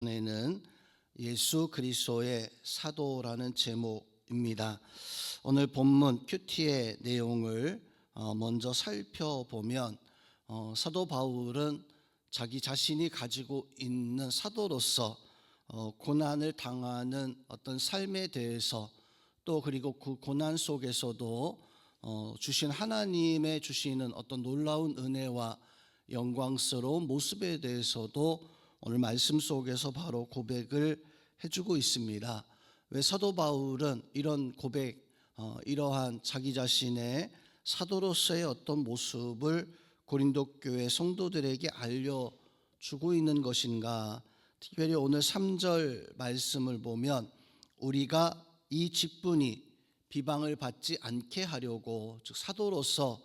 는 예수 그리스도의 사도라는 제목입니다. 오늘 본문 큐티의 내용을 먼저 살펴보면 사도 바울은 자기 자신이 가지고 있는 사도로서 고난을 당하는 어떤 삶에 대해서 또 그리고 그 고난 속에서도 주신 하나님의 주시는 어떤 놀라운 은혜와 영광스러운 모습에 대해서도 오늘 말씀 속에서 바로 고백을 해주고 있습니다. 왜 사도 바울은 이런 고백, 이러한 자기 자신의 사도로서의 어떤 모습을 고린도 교회 성도들에게 알려주고 있는 것인가? 특별히 오늘 3절 말씀을 보면 우리가 이 직분이 비방을 받지 않게 하려고, 즉 사도로서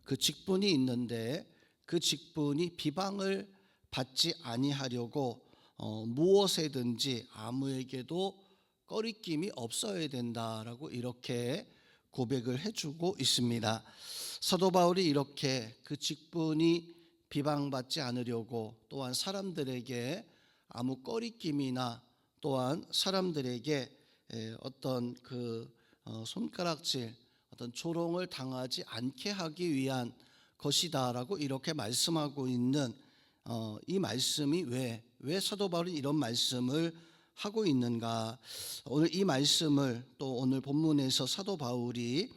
그 직분이 있는데 그 직분이 비방을 받지 아니하려고 무엇에든지 아무에게도 꺼리낌이 없어야 된다라고 이렇게 고백을 해주고 있습니다. 사도 바울이 이렇게 그 직분이 비방받지 않으려고, 또한 사람들에게 아무 꺼리낌이나 또한 사람들에게 어떤 그 손가락질, 어떤 조롱을 당하지 않게 하기 위한 것이다라고 이렇게 말씀하고 있는 이 말씀이 왜 사도 바울이 이런 말씀을 하고 있는가? 오늘 이 말씀을 또 오늘 본문에서 사도 바울이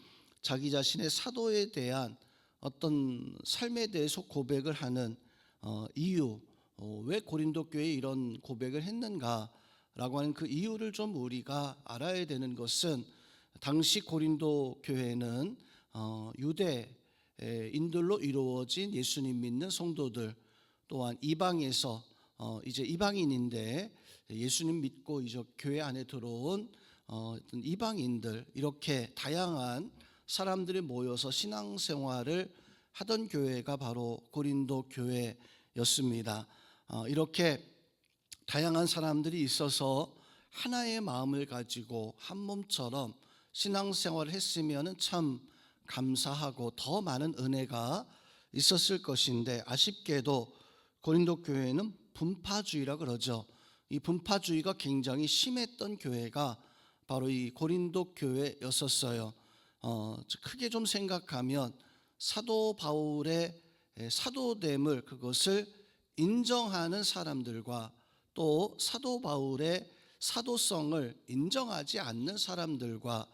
자기 자신의 사도에 대한 어떤 삶에 대해서 고백을 하는 이유, 왜 고린도 교회에 이런 고백을 했는가라고 하는 그 이유를 좀 우리가 알아야 되는 것은, 당시 고린도 교회는 유대인들로 이루어진 예수님 믿는 성도들, 또한 이방에서 이제 이방인인데 예수님 믿고 이제 교회 안에 들어온 이방인들, 이렇게 다양한 사람들이 모여서 신앙생활을 하던 교회가 바로 고린도 교회였습니다. 이렇게 다양한 사람들이 있어서 하나의 마음을 가지고 한 몸처럼 신앙생활을 했으면 참 감사하고 더 많은 은혜가 있었을 것인데, 아쉽게도 고린도 교회는 분파주의라 그러죠. 이 분파주의가 굉장히 심했던 교회가 바로 이 고린도 교회였었어요. 크게 좀 생각하면 사도 바울의 사도됨을, 그것을 인정하는 사람들과 또 사도 바울의 사도성을 인정하지 않는 사람들과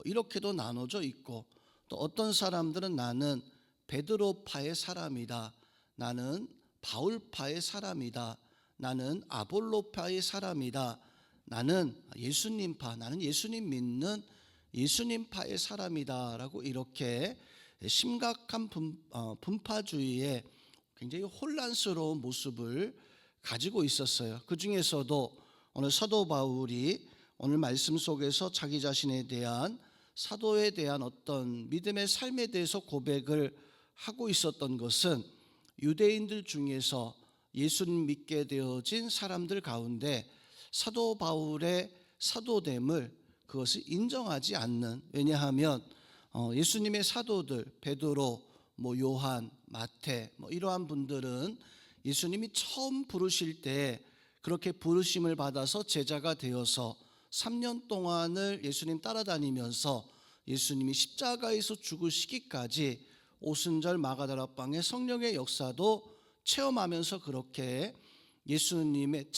이렇게도 나눠져 있고, 또 어떤 사람들은 나는 베드로파의 사람이다, 나는 바울파의 사람이다, 나는 아볼로파의 사람이다, 나는 예수님파, 나는 예수님 믿는 예수님파의 사람이다라고 이렇게 심각한 분파주의의 굉장히 혼란스러운 모습을 가지고 있었어요. 그 중에서도 오늘 사도 바울이 오늘 말씀 속에서 자기 자신에 대한, 사도에 대한 어떤 믿음의 삶에 대해서 고백을 하고 있었던 것은 유대인들 중에서 예수님 믿게 되어진 사람들 가운데 사도 바울의 사도됨을, 그것을 인정하지 않는, 왜냐하면 예수님의 사도들 베드로, 요한, 마태 이러한 분들은 예수님이 처음 부르실 때 그렇게 부르심을 받아서 제자가 되어서 3년 동안을 예수님 따라다니면서 예수님이 십자가에서 죽으시기까지 오순절 마가다락방의 성령의 역사도 체험하면서 그렇게 예수님의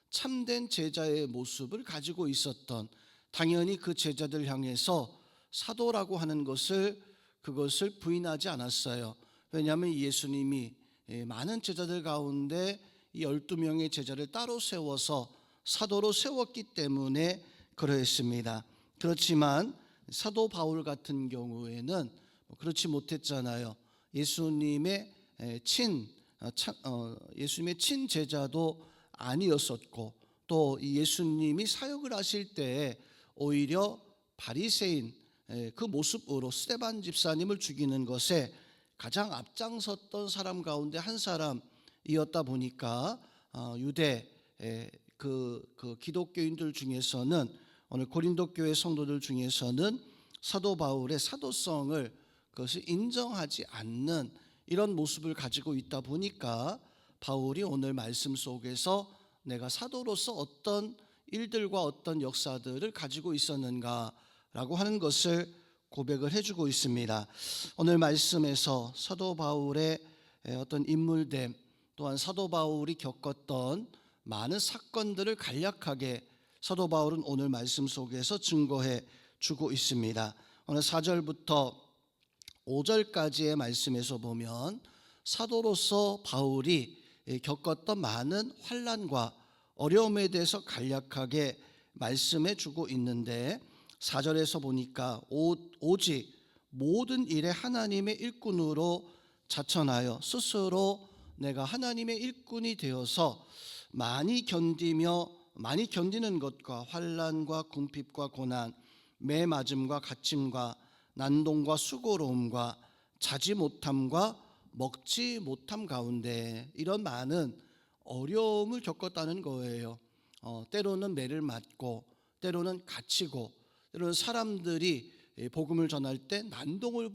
참된 제자의 모습을 가지고 있었던, 당연히 그 제자들 향해서 사도라고 하는 그것을 부인하지 않았어요. 왜냐하면 예수님이 많은 제자들 가운데 이 12명의 제자를 따로 세워서 사도로 세웠기 때문에 그러했습니다. 그렇지만 사도 바울 같은 경우에는 그렇지 못했잖아요. 예수님의 친 제자도 아니었었고, 또 예수님이 사역을 하실 때 오히려 바리새인 그 모습으로 스데반 집사님을 죽이는 것에 가장 앞장섰던 사람 가운데 한 사람이었다 보니까 유대 그 기독교인들 중에서는, 오늘 고린도 교회 성도들 중에서는 사도 바울의 사도성을, 그것을 인정하지 않는 이런 모습을 가지고 있다 보니까 바울이 오늘 말씀 속에서 내가 사도로서 어떤 일들과 어떤 역사들을 가지고 있었는가라고 하는 것을 고백을 해주고 있습니다. 오늘 말씀에서 사도 바울의 어떤 인물됨, 또한 사도 바울이 겪었던 많은 사건들을 간략하게 사도 바울은 오늘 말씀 속에서 증거해 주고 있습니다. 오늘 4절부터 5절까지의 말씀에서 보면 사도로서 바울이 겪었던 많은 환난과 어려움에 대해서 간략하게 말씀해 주고 있는데, 4절에서 보니까 오직 모든 일에 하나님의 일꾼으로 자천하여 스스로 내가 하나님의 일꾼이 되어서 많이 견디는 것과 환난과 궁핍과 고난, 매맞음과 갇힘과 난동과 수고로움과 자지 못함과 먹지 못함 가운데 이런 많은 어려움을 겪었다는 거예요. 때로는 매를 맞고, 때로는 갇히고, 때로는 사람들이 복음을 전할 때 난동을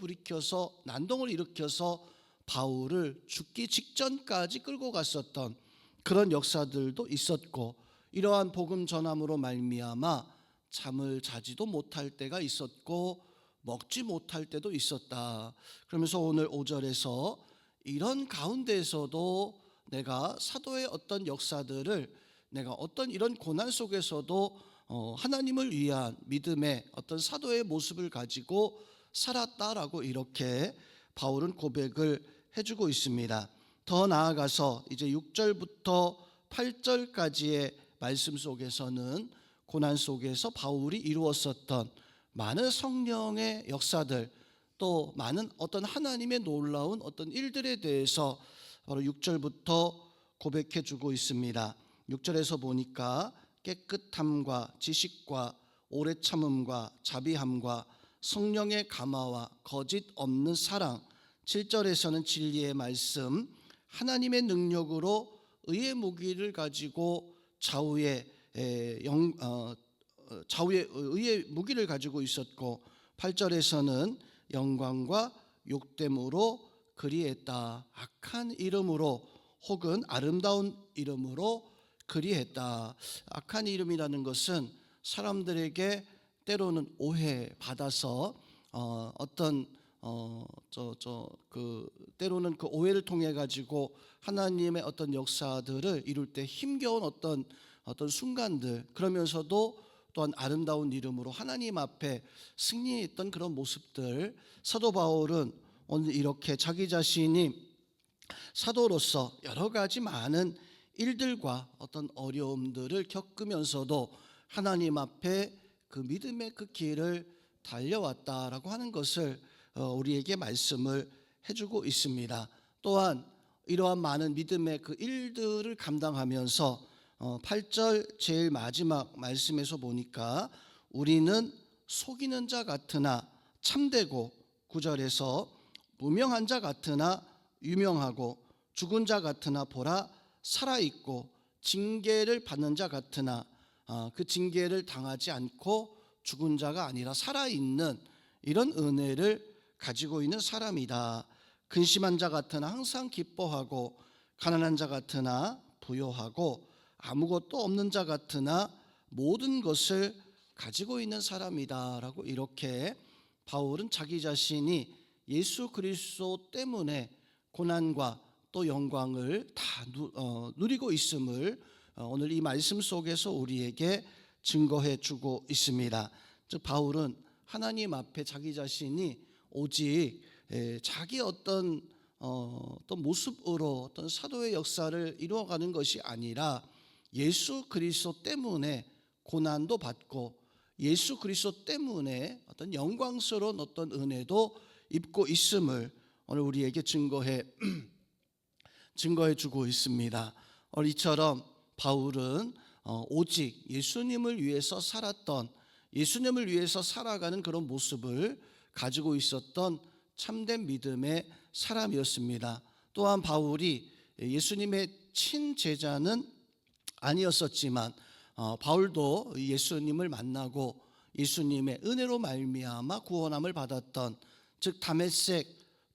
일으켜서 바울을 죽기 직전까지 끌고 갔었던 그런 역사들도 있었고, 이러한 복음 전함으로 말미암아 잠을 자지도 못할 때가 있었고 먹지 못할 때도 있었다. 그러면서 오늘 5절에서 이런 가운데에서도 내가 사도의 어떤 역사들을, 내가 어떤 이런 고난 속에서도 하나님을 위한 믿음의 어떤 사도의 모습을 가지고 살았다라고 이렇게 바울은 고백을 해주고 있습니다. 더 나아가서 이제 6절부터 8절까지의 말씀 속에서는 고난 속에서 바울이 이루었었던 많은 성령의 역사들, 또 많은 어떤 하나님의 놀라운 어떤 일들에 대해서 바로 6절부터 고백해 주고 있습니다. 6절에서 보니까 깨끗함과 지식과 오래 참음과 자비함과 성령의 감화와 거짓 없는 사랑, 7절에서는 진리의 말씀, 하나님의 능력으로 의의 무기를 가지고 좌우에 의의 무기를 가지고 있었고, 8절에서는 영광과 욕됨으로 그리했다. 악한 이름으로 혹은 아름다운 이름으로 그리했다. 악한 이름이라는 것은 사람들에게 때로는 오해받아서 때로는 그 오해를 통해 가지고 하나님의 어떤 역사들을 이룰 때 힘겨운 어떤 순간들, 그러면서도 또한 아름다운 이름으로 하나님 앞에 승리했던 그런 모습들, 사도 바울은 오늘 이렇게 자기 자신이 사도로서 여러 가지 많은 일들과 어떤 어려움들을 겪으면서도 하나님 앞에 그 믿음의 그 길을 달려왔다라고 하는 것을 우리에게 말씀을 해주고 있습니다. 또한 이러한 많은 믿음의 그 일들을 감당하면서 8절 제일 마지막 말씀에서 보니까 우리는 속이는 자 같으나 참되고, 9절에서 무명한 자 같으나 유명하고, 죽은 자 같으나 보라 살아있고, 징계를 받는 자 같으나 그 징계를 당하지 않고 죽은 자가 아니라 살아있는 이런 은혜를 가지고 있는 사람이다. 근심한 자 같으나 항상 기뻐하고, 가난한 자 같으나 부요하고, 아무것도 없는 자 같으나 모든 것을 가지고 있는 사람이다 라고 이렇게 바울은 자기 자신이 예수 그리스도 때문에 고난과 또 영광을 다 누리고 있음을 오늘 이 말씀 속에서 우리에게 증거해 주고 있습니다. 즉 바울은 하나님 앞에 자기 자신이 오직 자기 어떤 모습으로 어떤 사도의 역사를 이루어가는 것이 아니라 예수 그리스도 때문에 고난도 받고, 예수 그리스도 때문에 어떤 영광스러운 어떤 은혜도 입고 있음을 오늘 우리에게 증거해 주고 있습니다. 오늘 이처럼 바울은 오직 예수님을 위해서 살았던, 예수님을 위해서 살아가는 그런 모습을 가지고 있었던 참된 믿음의 사람이었습니다. 또한 바울이 예수님의 친제자는 아니었었지만 바울도 예수님을 만나고 예수님의 은혜로 말미암아 구원함을 받았던, 즉 다메섹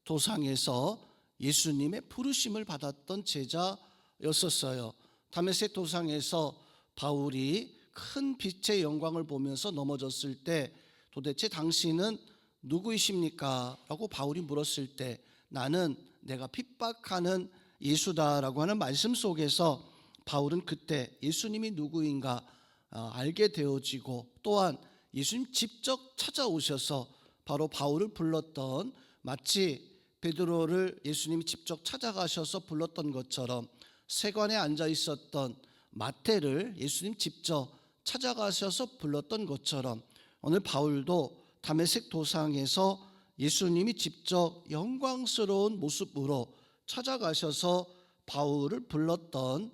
도상에서 예수님의 부르심을 받았던 제자였었어요. 다메섹 도상에서 바울이 큰 빛의 영광을 보면서 넘어졌을 때 도대체 당신은 누구이십니까? 라고 바울이 물었을 때 나는 내가 핍박하는 예수다라고 하는 말씀 속에서 바울은 그때 예수님이 누구인가 알게 되어지고, 또한 예수님 직접 찾아오셔서 바로 바울을 불렀던, 마치 베드로를 예수님이 직접 찾아가셔서 불렀던 것처럼 세관에 앉아 있었던 마태를 예수님 직접 찾아가셔서 불렀던 것처럼 오늘 바울도 다메섹 도상에서 예수님이 직접 영광스러운 모습으로 찾아가셔서 바울을 불렀던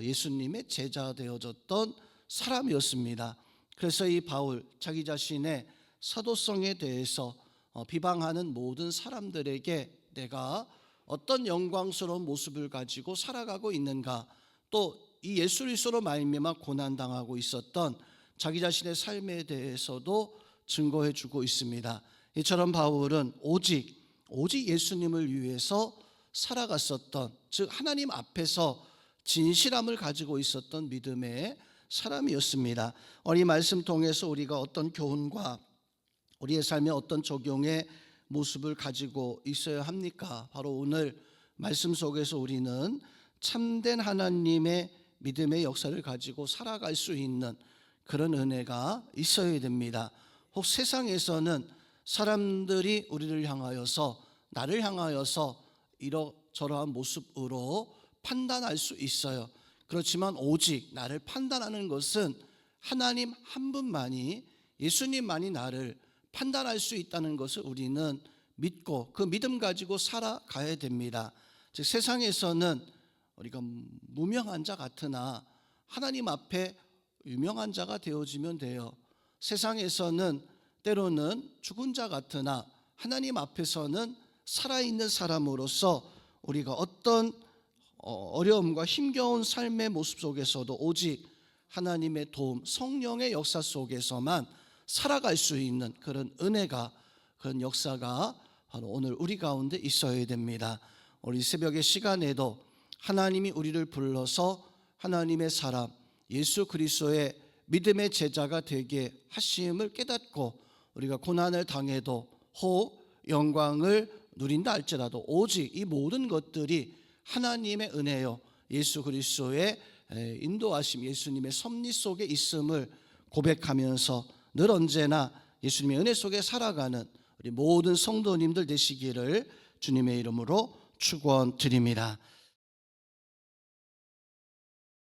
예수님의 제자 되어졌던 사람이었습니다. 그래서 이 바울 자기 자신의 사도성에 대해서 비방하는 모든 사람들에게 내가 어떤 영광스러운 모습을 가지고 살아가고 있는가, 또 이 예수 그리스도로 말미암아 고난당하고 있었던 자기 자신의 삶에 대해서도 증거해 주고 있습니다. 이처럼 바울은 오직 예수님을 위해서 살아갔었던, 즉 하나님 앞에서 진실함을 가지고 있었던 믿음의 사람이었습니다. 오늘 이 말씀 통해서 우리가 어떤 교훈과 우리의 삶에 어떤 적용의 모습을 가지고 있어야 합니까? 바로 오늘 말씀 속에서 우리는 참된 하나님의 믿음의 역사를 가지고 살아갈 수 있는 그런 은혜가 있어야 됩니다. 혹 세상에서는 사람들이 우리를 향하여서, 나를 향하여서 이러저러한 모습으로 판단할 수 있어요. 그렇지만 오직 나를 판단하는 것은 하나님 한 분만이, 예수님만이 나를 판단할 수 있다는 것을 우리는 믿고 그 믿음 가지고 살아가야 됩니다. 즉 세상에서는 우리가 무명한 자 같으나 하나님 앞에 유명한 자가 되어지면 돼요. 세상에서는 때로는 죽은 자 같으나 하나님 앞에서는 살아있는 사람으로서 우리가 어떤 어려움과 힘겨운 삶의 모습 속에서도 오직 하나님의 도움, 성령의 역사 속에서만 살아갈 수 있는 그런 은혜가, 그런 역사가 바로 오늘 우리 가운데 있어야 됩니다. 우리 새벽의 시간에도 하나님이 우리를 불러서 하나님의 사람 예수 그리스도의 믿음의 제자가 되게 하심을 깨닫고 우리가 고난을 당해도 혹 영광을 누린다 할지라도 오직 이 모든 것들이 하나님의 은혜요, 예수 그리스도의 인도하심, 예수님의 섭리 속에 있음을 고백하면서 늘 언제나 예수님의 은혜 속에 살아가는 우리 모든 성도님들 되시기를 주님의 이름으로 축원드립니다.